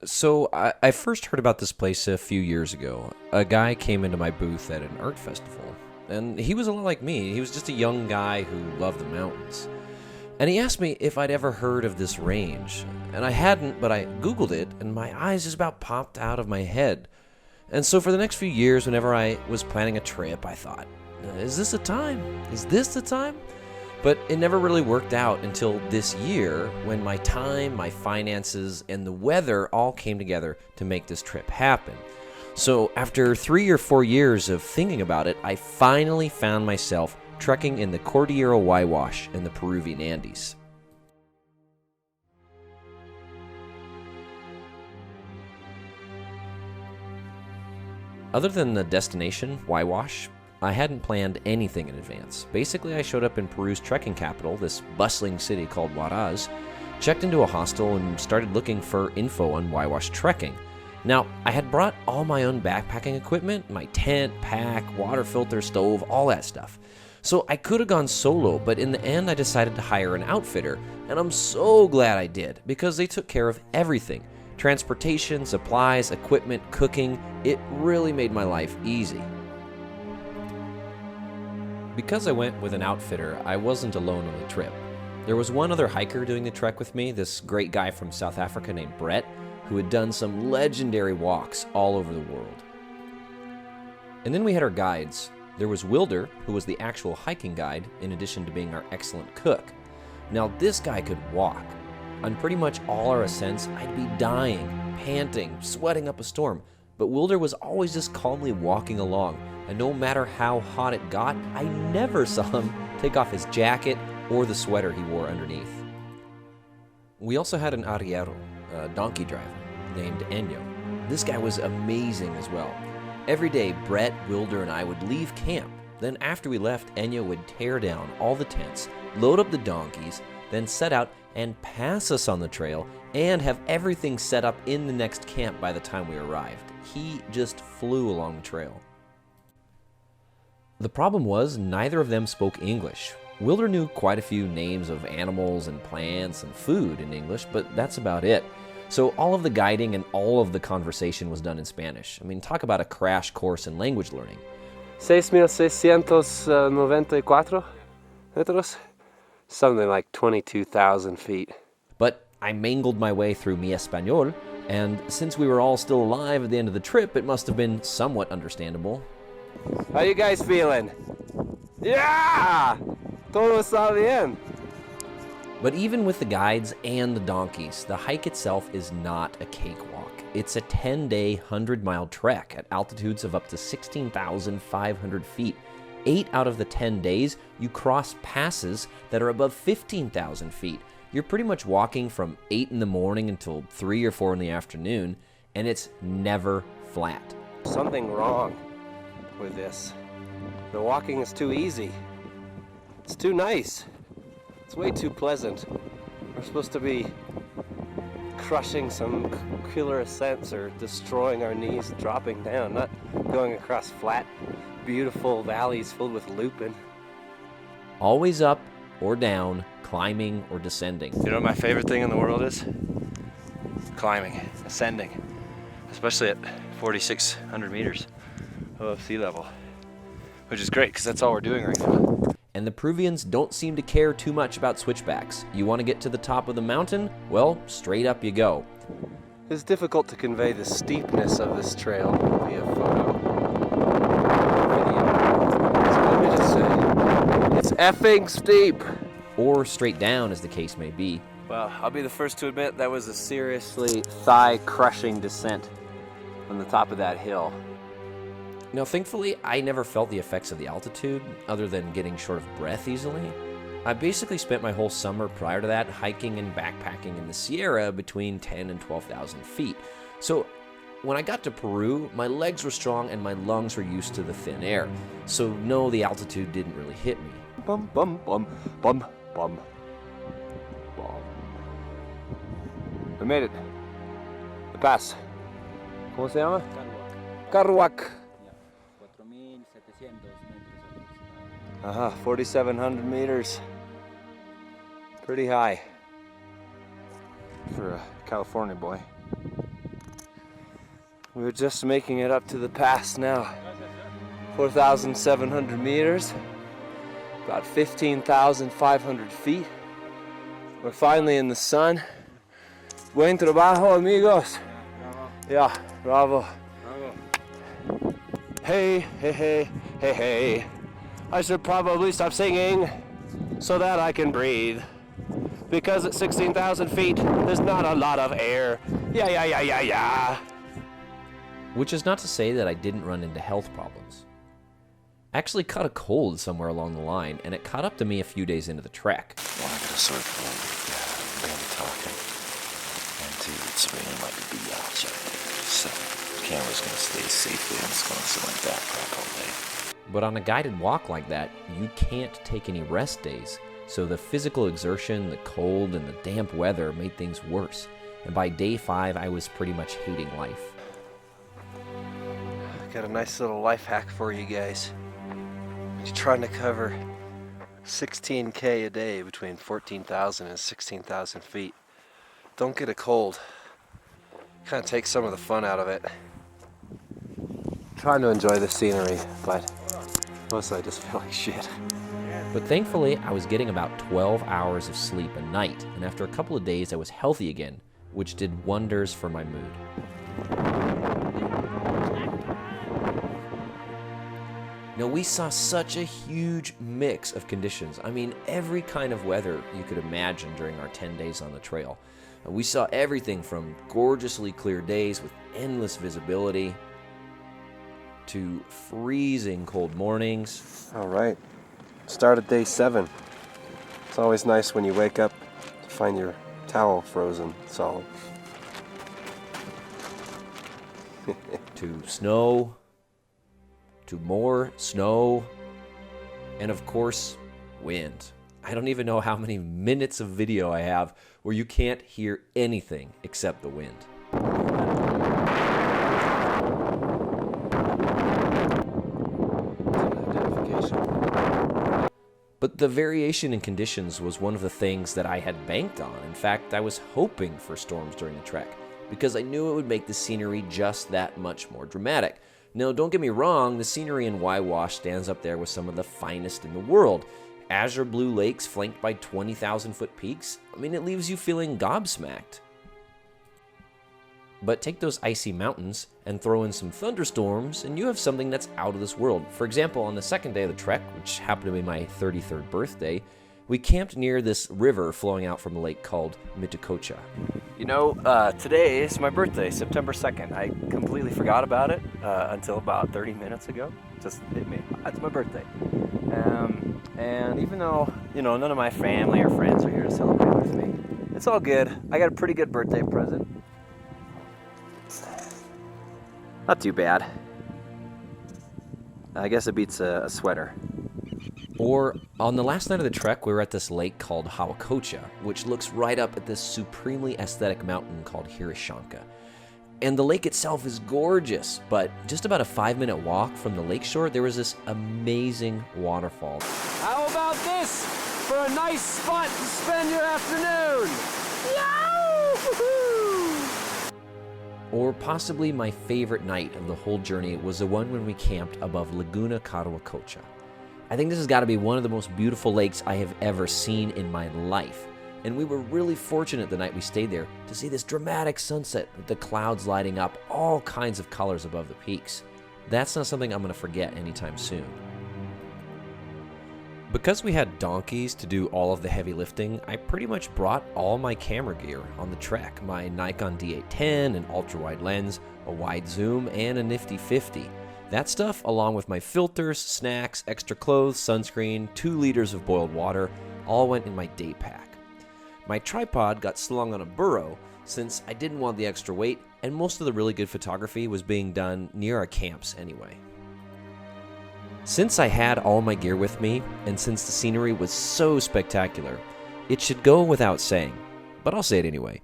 So I first heard about this place a few years ago. A guy came into my booth at an art festival, and he was a lot like me. He was just a young guy who loved the mountains. And he asked me if I'd ever heard of this range. And I hadn't, but I Googled it, and my eyes just about popped out of my head. And so for the next few years, whenever I was planning a trip, I thought, is this the time? Is this the time? But it never really worked out until this year when my time, my finances, and the weather all came together to make this trip happen. So after 3 or 4 years of thinking about it, I finally found myself trekking in the Cordillera Huayhuash in the Peruvian Andes. Other than the destination, Huayhuash, I hadn't planned anything in advance. Basically, I showed up in Peru's trekking capital, this bustling city called Huaraz, checked into a hostel, and started looking for info on Huayhuash trekking. Now, I had brought all my own backpacking equipment, my tent, pack, water filter, stove, all that stuff. So I could have gone solo, but in the end I decided to hire an outfitter, and I'm so glad I did, because they took care of everything. Transportation, supplies, equipment, cooking, it really made my life easy. Because I went with an outfitter, I wasn't alone on the trip. There was one other hiker doing the trek with me, this great guy from South Africa named Brett, who had done some legendary walks all over the world. And then we had our guides. There was Wilder, who was the actual hiking guide, in addition to being our excellent cook. Now this guy could walk. On pretty much all our ascents, I'd be dying, panting, sweating up a storm, but Wilder was always just calmly walking along, and no matter how hot it got, I never saw him take off his jacket or the sweater he wore underneath. We also had an arriero, a donkey driver, named Enyo. This guy was amazing as well. Every day, Brett, Wilder, and I would leave camp. Then after we left, Enyo would tear down all the tents, load up the donkeys, then set out and pass us on the trail and have everything set up in the next camp by the time we arrived. He just flew along the trail. The problem was neither of them spoke English. Wilder knew quite a few names of animals and plants and food in English, but that's about it. So all of the guiding and all of the conversation was done in Spanish. I mean, talk about a crash course in language learning. 6,694 metros? Something like 22,000 feet. But I mangled my way through Mi Español, and since we were all still alive at the end of the trip, it must have been somewhat understandable. How you guys feeling? Yeah! Todo está bien. But even with the guides and the donkeys, the hike itself is not a cakewalk. It's a 10-day, 100-mile trek at altitudes of up to 16,500 feet. 8 out of the 10 days, you cross passes that are above 15,000 feet. You're pretty much walking from 8 in the morning until 3 or 4 in the afternoon, and it's never flat. Something wrong with this. The walking is too easy. It's too nice. It's way too pleasant. We're supposed to be crushing some killer ascents or destroying our knees, dropping down, not going across flat, beautiful valleys filled with lupin. Always up or down, climbing or descending. You know what my favorite thing in the world is? Climbing, ascending, especially at 4,600 meters above sea level, which is great because that's all we're doing right now. And the Peruvians don't seem to care too much about switchbacks. You want to get to the top of the mountain? Well, straight up you go. It's difficult to convey the steepness of this trail via photo. Video. So let me just say, it's effing steep. Or straight down, as the case may be. Well, I'll be the first to admit that was a seriously thigh-crushing descent on the top of that hill. Now, thankfully, I never felt the effects of the altitude, other than getting short of breath easily. I basically spent my whole summer prior to that hiking and backpacking in the Sierra between 10 and 12,000 feet. So when I got to Peru, my legs were strong and my lungs were used to the thin air. So no, the altitude didn't really hit me. Bum, bum, bum, bum, bum, bum. We made it. The pass. ¿Cómo se llama? Carhuac. 4,700 meters. Pretty high for a California boy. We're just making it up to the pass now. 4,700 meters, about 15,500 feet. We're finally in the sun. Buen trabajo, amigos. Yeah, bravo. Hey, hey, hey, hey, hey. I should probably stop singing so that I can breathe. Because at 16,000 feet, there's not a lot of air. Yeah, yeah, yeah, yeah, yeah. Which is not to say that I didn't run into health problems. I actually caught a cold somewhere along the line, and it caught up to me a few days into the trek. Well, I got a sore throat. We're gonna be talking. And two, it's raining like a bee outside. So the camera's gonna stay safely in Wisconsin like that crap all day. But on a guided walk like that, you can't take any rest days. So the physical exertion, the cold, and the damp weather made things worse. And by day 5, I was pretty much hating life. Got a nice little life hack for you guys. You're trying to cover 16K a day between 14,000 and 16,000 feet. Don't get a cold. Kind of take some of the fun out of it. Trying to enjoy the scenery, but mostly I just feel like shit. But thankfully, I was getting about 12 hours of sleep a night, and after a couple of days, I was healthy again, which did wonders for my mood. Now, we saw such a huge mix of conditions. I mean, every kind of weather you could imagine during our 10 days on the trail. We saw everything from gorgeously clear days with endless visibility to freezing cold mornings. All right, started day 7. It's always nice when you wake up to find your towel frozen solid. To snow, to more snow, and of course, wind. I don't even know how many minutes of video I have where you can't hear anything except the wind. But the variation in conditions was one of the things that I had banked on. In fact, I was hoping for storms during the trek because I knew it would make the scenery just that much more dramatic. Now, don't get me wrong, the scenery in Huayhuash stands up there with some of the finest in the world. Azure blue lakes flanked by 20,000-foot peaks. I mean, it leaves you feeling gobsmacked. But take those icy mountains and throw in some thunderstorms, and you have something that's out of this world. For example, on the second day of the trek, which happened to be my 33rd birthday, we camped near this river flowing out from a lake called Mitucocha. You know, today is my birthday, September 2nd. I completely forgot about it until about 30 minutes ago. Just hit me. It's my birthday. And even though, you know, none of my family or friends are here to celebrate with me, it's all good. I got a pretty good birthday present. Not too bad. I guess it beats a sweater. Or on the last night of the trek, we were at this lake called Huayhuash, which looks right up at this supremely aesthetic mountain called Hirishanka. And the lake itself is gorgeous, but just about a 5-minute walk from the lakeshore, there was this amazing waterfall. How about this for a nice spot to spend your afternoon? Or possibly my favorite night of the whole journey was the one when we camped above Laguna Carahuacocha. I think this has got to be one of the most beautiful lakes I have ever seen in my life. And we were really fortunate the night we stayed there to see this dramatic sunset with the clouds lighting up all kinds of colors above the peaks. That's not something I'm going to forget anytime soon. Because we had donkeys to do all of the heavy lifting, I pretty much brought all my camera gear on the trek. My Nikon D810, an ultra-wide lens, a wide zoom, and a nifty 50. That stuff, along with my filters, snacks, extra clothes, sunscreen, 2 liters of boiled water, all went in my day pack. My tripod got slung on a burro since I didn't want the extra weight, and most of the really good photography was being done near our camps anyway. Since I had all my gear with me, and since the scenery was so spectacular, it should go without saying, but I'll say it anyway.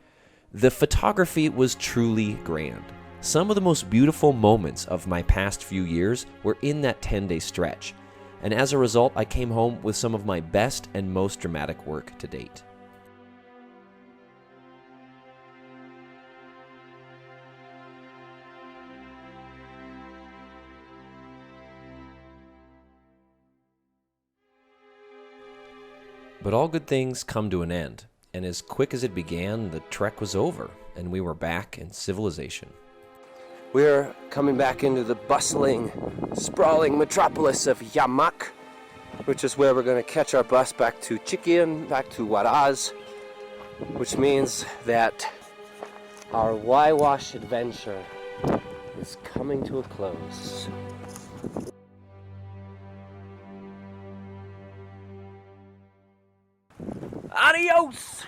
The photography was truly grand. Some of the most beautiful moments of my past few years were in that 10-day stretch, and as a result, I came home with some of my best and most dramatic work to date. But all good things come to an end, and as quick as it began, the trek was over, and we were back in civilization. We're coming back into the bustling, sprawling metropolis of Yamak, which is where we're going to catch our bus back to Chiquien, back to Huaraz, which means that our Huayhuash adventure is coming to a close. Adios!